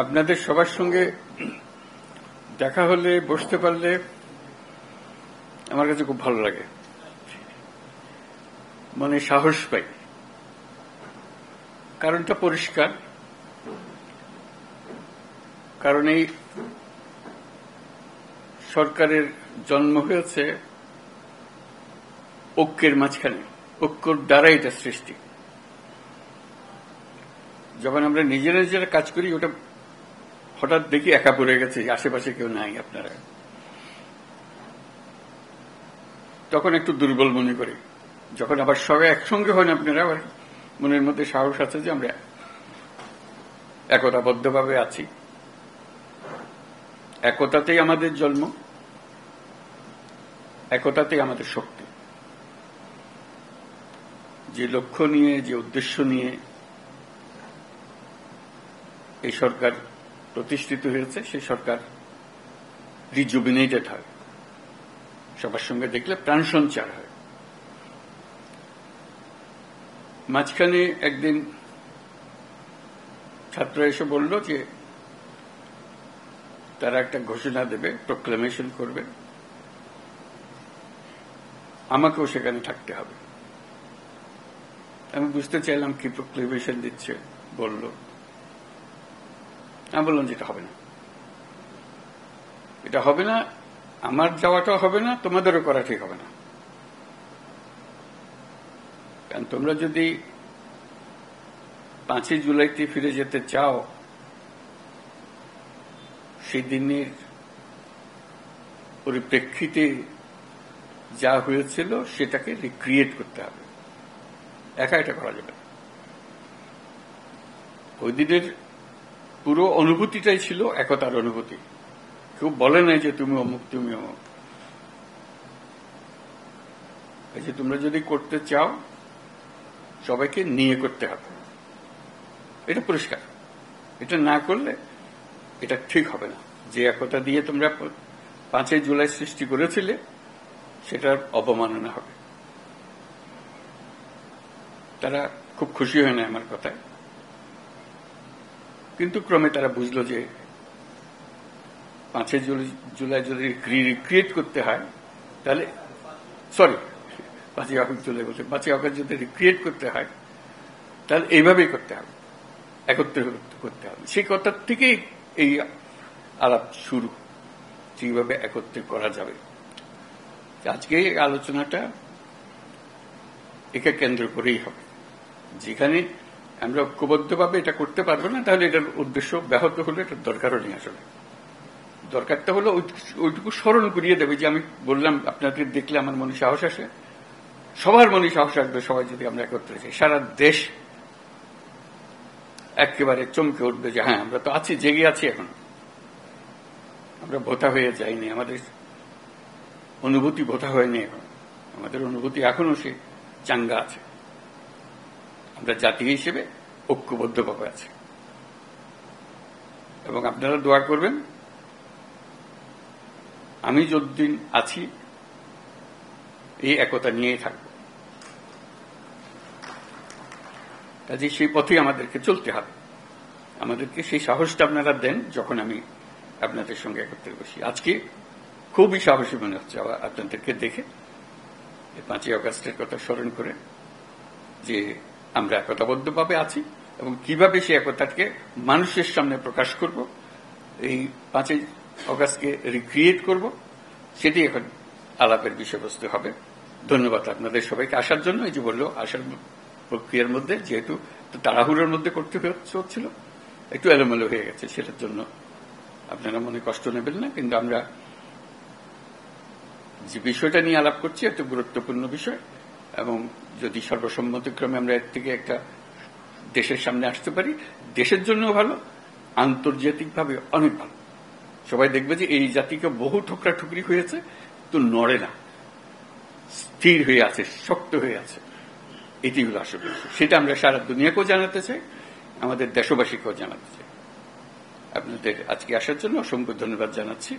আপনাদের সবার সঙ্গে দেখা হলে বসতে পারলে আমার কাছে খুব ভালো লাগে, মনে সাহস পাই। কারণটা পরিষ্কার, কারণ এই সরকারের জন্ম হয়েছে ঐক্যের মাঝখানে, ঐক্যর দ্বারা এটা সৃষ্টি। যখন আমরা নিজেরা নিজেরা কাজ করি, ওটা হঠাৎ দেখি একা পড়ে গেছে, আশেপাশে কেউ নাই আপনারা, তখন একটু দুর্বল মনে করি। যখন আবার সবাই একসঙ্গে হন আপনারা, আবার মনের মধ্যে সাহস আছে যে আমরা একতাবদ্ধভাবে আছি। একতাতেই আমাদের জন্ম, একতাতেই আমাদের শক্তি। যে লক্ষ্য নিয়ে, যে উদ্দেশ্য নিয়ে এই সরকার প্রতিষ্ঠিত হয়েছে, সেই সরকার রিজুবিনেটেড হয়, সবার সঙ্গে দেখলে প্রাণ সঞ্চার হয়। মাঝখানে একদিন ছাত্র এসে বলল যে তারা একটা ঘোষণা দেবে, প্রোক্লামেশন করবে, আমাকেও সেখানে থাকতে হবে। আমি বুঝতে চাইলাম কি প্রোক্লামেশন দিচ্ছে, বলল। আমি বললাম যে এটা হবে না, এটা হবে না, আমার যাওয়াটাও হবে না, তোমাদেরও করা ঠিক হবে না। কারণ তোমরা যদি 5ই জুলাইতে ফিরে যেতে চাও, সেই দিনের পরিপ্রেক্ষিতে যা হয়েছিল সেটাকে রিক্রিয়েট করতে হবে, একা এটা করা যাবে না। ওই দিনের পুরো অনুভূতিটাই ছিল একতার অনুভূতি। কেউ বলে নাই যে তুমি অমুক, তুমি অমুক। এই যে তোমরা যদি করতে চাও, সবাইকে নিয়ে করতে হবে, এটা পরিষ্কার। এটা না করলে এটা ঠিক হবে না। যে একতা দিয়ে তোমরা 5ই জুলাই সৃষ্টি করেছিলে, সেটার অবমাননা হবে। তারা খুব খুশি হয় না আমার কথায়, কিন্তু ক্রমে তারা বুঝলো যে 5ই জুলাই যদি রিক্রিয়েট করতে হয়, তাহলে 5ই আগস্ট জুলাই বলছে, 5ই আগস্ট যদি রিক্রিয়েট করতে হয়, তাহলে এইভাবেই করতে হবে, একত্রে করতে হবে। সেই কথার থেকেই এই আলাপ শুরু, যেভাবে একত্রে করা যাবে। আজকে এই আলোচনাটা একে কেন্দ্র করেই হবে। যেখানে আমরা ঐক্যবদ্ধভাবে এটা করতে পারবো না, তাহলে এটার উদ্দেশ্য ব্যাহত হলে এটার দরকারও নেই। আসলে দরকারটা হলো ওইটুকু স্মরণ করিয়ে দেবে যে আমি বললাম, আপনাদের দেখলে আমার মনে সাহস আসে, সবার মনে সাহস আসবে। সবাই যদি আমরা একত্রে যাই, সারা দেশ একেবারে চমকে উঠবে যে হ্যাঁ, আমরা তো আছি, জেগে আছি, এখন আমরা ভোতা হয়ে যাইনি, আমাদের অনুভূতি ভোতা হয়নি, এখন আমাদের অনুভূতি এখনো সে চাঙ্গা আছে। আমরা জাতি হিসেবে ঐক্যবদ্ধভাবে আছি। এবং আপনারা দোয়া করবেন, আমি যতদিন আছি এই একতা নিয়েই থাকব। কাজে সেই পথেই আমাদেরকে চলতে হবে। আমাদেরকে সেই সাহসটা আপনারা দেন যখন আমি আপনাদের সঙ্গে একত্রে বসি। আজকে খুবই সাহসী মনে হচ্ছে আপনাদেরকে দেখে, 5ই আগস্টের কথা স্মরণ করে, যে আমরা একতাবদ্ধভাবে আছি এবং কিভাবে সেই একতাকে মানুষের সামনে প্রকাশ করব, এই 5ই আগস্টকে রিক্রিয়েট করব, সেটি এখন আলাপের বিষয়বস্তু হবে। ধন্যবাদ আপনাদের সবাইকে আসার জন্য। এই যে বললো, আসার প্রক্রিয়ার মধ্যে যেহেতু তাড়াহুড়োর মধ্যে করতে হচ্ছিল, একটু এলোমেলো হয়ে গেছে, সেটার জন্য আপনারা মনে কষ্ট নেবেন না। কিন্তু আমরা যে বিষয়টা নিয়ে আলাপ করছি একটা গুরুত্বপূর্ণ বিষয়, এবং যদি সর্বসম্মতিক্রমে আমরা এর থেকে একটা দেশের সামনে আসতে পারি, দেশের জন্য ভালো, আন্তর্জাতিকভাবে অনেক ভালো। সবাই দেখবে যে এই জাতিকে বহু ঠুকরি হয়েছে, তো নড়ে না, স্থির হয়ে আছে, শক্ত হয়ে আছে। এটি হলো আসলে, সেটা আমরা সারা দুনিয়াকেও জানাতে চাই, আমাদের দেশবাসীকেও জানাতে চাই। আপনাদের আজকে আসার জন্য অসংখ্য ধন্যবাদ জানাচ্ছি।